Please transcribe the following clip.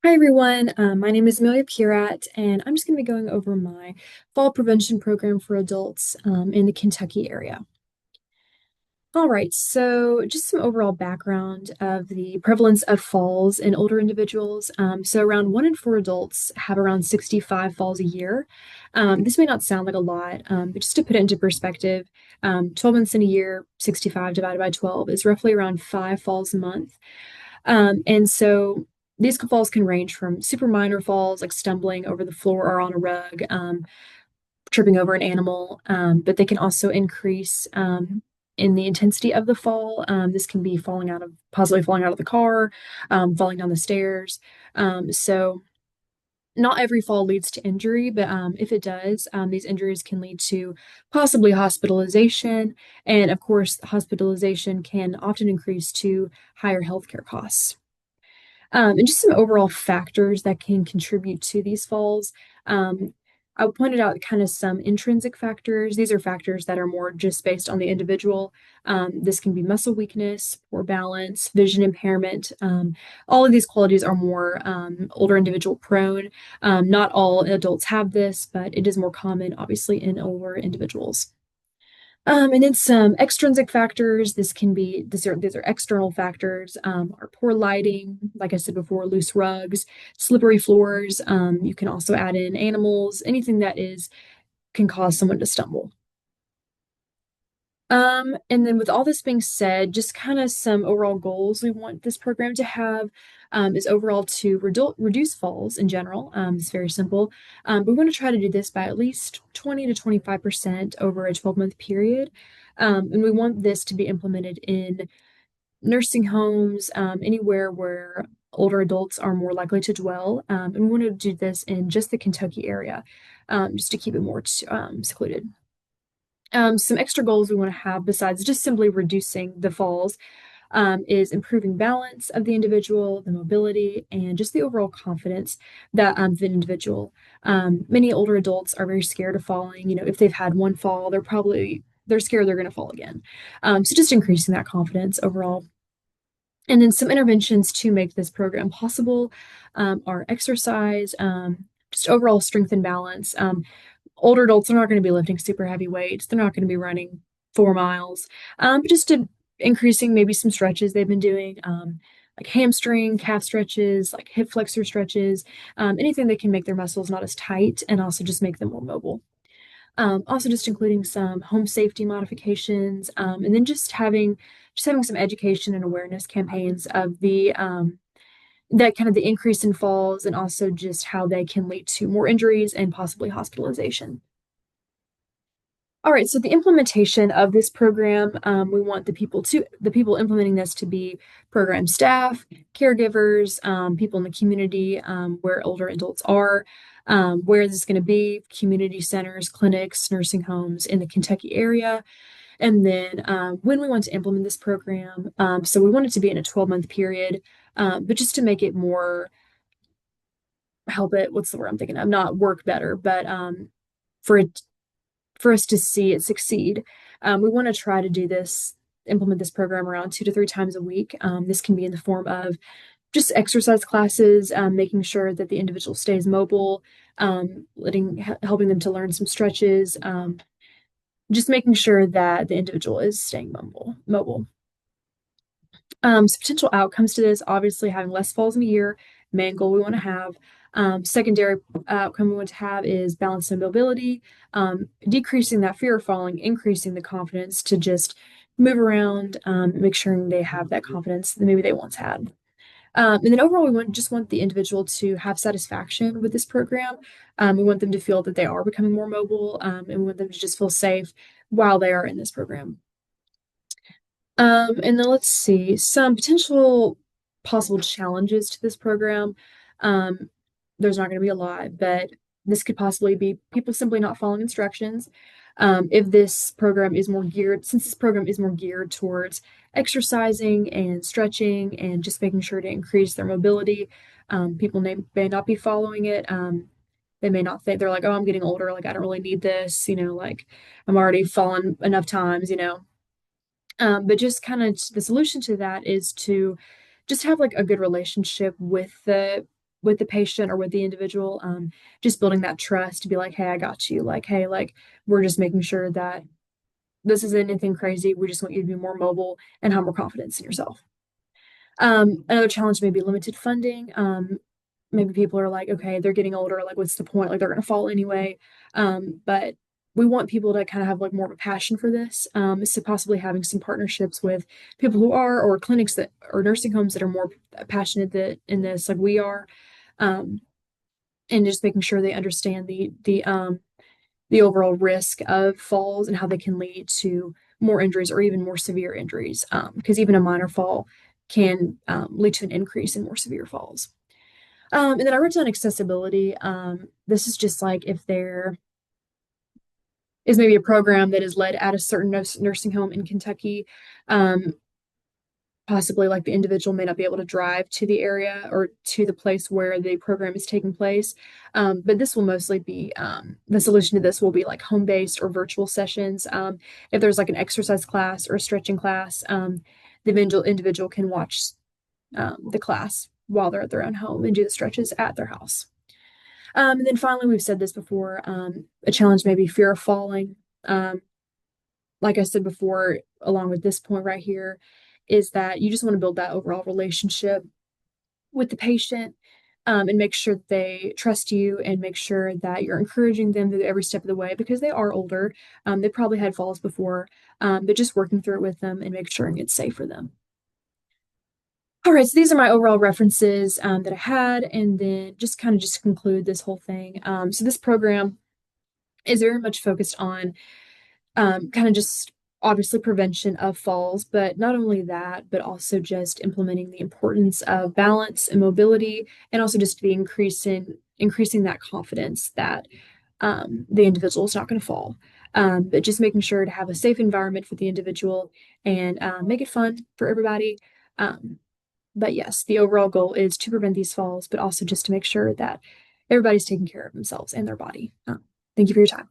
Hi everyone, my name is Amelia Pierat, and I'm just going to be going over my fall prevention program for adults in the Kentucky area. All right, so just some overall background of the prevalence of falls in older individuals. So around 1 in 4 adults have around 65 falls a year. This may not sound like a lot, but just to put it into perspective, 12 months in a year, 65 divided by 12 is roughly around 5 falls a month. And so these falls can range from super minor falls, like stumbling over the floor or on a rug, tripping over an animal, but they can also increase in the intensity of the fall. This can be possibly falling out of the car, falling down the stairs. So not every fall leads to injury, but if it does, these injuries can lead to possibly hospitalization. And of course, hospitalization can often increase to higher healthcare costs. And just some overall factors that can contribute to these falls. I pointed out kind of some intrinsic factors. These are factors that are more just based on the individual. This can be muscle weakness, poor balance, vision impairment. All of these qualities are more older individual prone. Not all adults have this, but it is more common, obviously, in older individuals. And then some extrinsic factors. These are external factors. Are poor lighting, like I said before, loose rugs, slippery floors. You can also add in animals, anything that is can cause someone to stumble. And then with all this being said, just kind of some overall goals we want this program to have is overall to reduce falls in general. It's very simple. We want to try to do this by at least 20 to 25% over a 12-month period. And we want this to be implemented in nursing homes, anywhere where older adults are more likely to dwell. And we want to do this in just the Kentucky area, just to keep it more secluded. Some extra goals we want to have besides just simply reducing the falls is improving balance of the individual, the mobility, and just the overall confidence that of the individual. Many older adults are very scared of falling. If they've had one fall, they're scared they're going to fall again. So just increasing that confidence overall. And then some interventions to make this program possible are exercise, just overall strength and balance. Older adults are not going to be lifting super heavy weights. They're not going to be running 4 miles, but just to increasing maybe some stretches they've been doing, like hamstring, calf stretches, like hip flexor stretches, anything that can make their muscles not as tight and also just make them more mobile. Also just including some home safety modifications, and then just having some education and awareness campaigns of the that kind of the increase in falls and also just how they can lead to more injuries and possibly hospitalization. All right, so the implementation of this program, we want the people implementing this to be program staff, caregivers, people in the community where older adults are, where this is going to be, community centers, clinics, nursing homes in the Kentucky area. And then when we want to implement this program, so we want it to be in a 12-month period, but just to make it more, what's the word I'm thinking of? Not work better, but for it for us to see it succeed. We want to try to implement this program around 2 to 3 times a week. This can be in the form of just exercise classes, making sure that the individual stays mobile, helping them to learn some stretches, just making sure that the individual is staying mobile. So potential outcomes to this, obviously having less falls in a year, main goal we want to have. Secondary outcome we want to have is balance and mobility, decreasing that fear of falling, increasing the confidence to just move around, make sure they have that confidence that maybe they once had. And then overall, just want the individual to have satisfaction with this program. We want them to feel that they are becoming more mobile, and we want them to just feel safe while they are in this program. And then let's see some potential possible challenges to this program. There's not going to be a lot, but this could possibly be people simply not following instructions. If this program is more geared, since this program is more geared towards exercising and stretching and just making sure to increase their mobility, people may not be following it. They may not think they're like, oh, I'm getting older, like I don't really need this, like I'm already fallen enough times. But just the solution to that is to just have like a good relationship with with the patient or with the individual, just building that trust to be like, hey, I got you. Like, hey, like we're just making sure that this isn't anything crazy. We just want you to be more mobile and have more confidence in yourself. Another challenge may be limited funding. Maybe people are like, okay, they're getting older. Like, what's the point? Like, they're going to fall anyway. But we want people to kind of have like more of a passion for this. So possibly having some partnerships with people who are, or clinics that, or nursing homes that are more passionate in this, like we are, um, and just making sure they understand the overall risk of falls and how they can lead to more injuries or even more severe injuries. Because even a minor fall can lead to an increase in more severe falls. And then I wrote down accessibility. This is just like if there is maybe a program that is led at a certain nursing home in Kentucky. Possibly like the individual may not be able to drive to the area or to the place where the program is taking place. But this will mostly be the solution to this will be like home-based or virtual sessions. If there's like an exercise class or a stretching class, the individual can watch the class while they're at their own home and do the stretches at their house. And then finally, we've said this before, a challenge may be fear of falling. Like I said before, along with this point right here, is that you just want to build that overall relationship with the patient, and make sure that they trust you and make sure that you're encouraging them through every step of the way because they are older. They probably had falls before, but just working through it with them and making sure it's safe for them. All right, so these are my overall references that I had, and then just kind of just conclude this whole thing. So this program is very much focused on kind of just obviously prevention of falls, but not only that, but also just implementing the importance of balance and mobility, and also just the increasing that confidence that the individual is not going to fall. But just making sure to have a safe environment for the individual and make it fun for everybody. But yes, the overall goal is to prevent these falls, but also just to make sure that everybody's taking care of themselves and their body. Thank you for your time.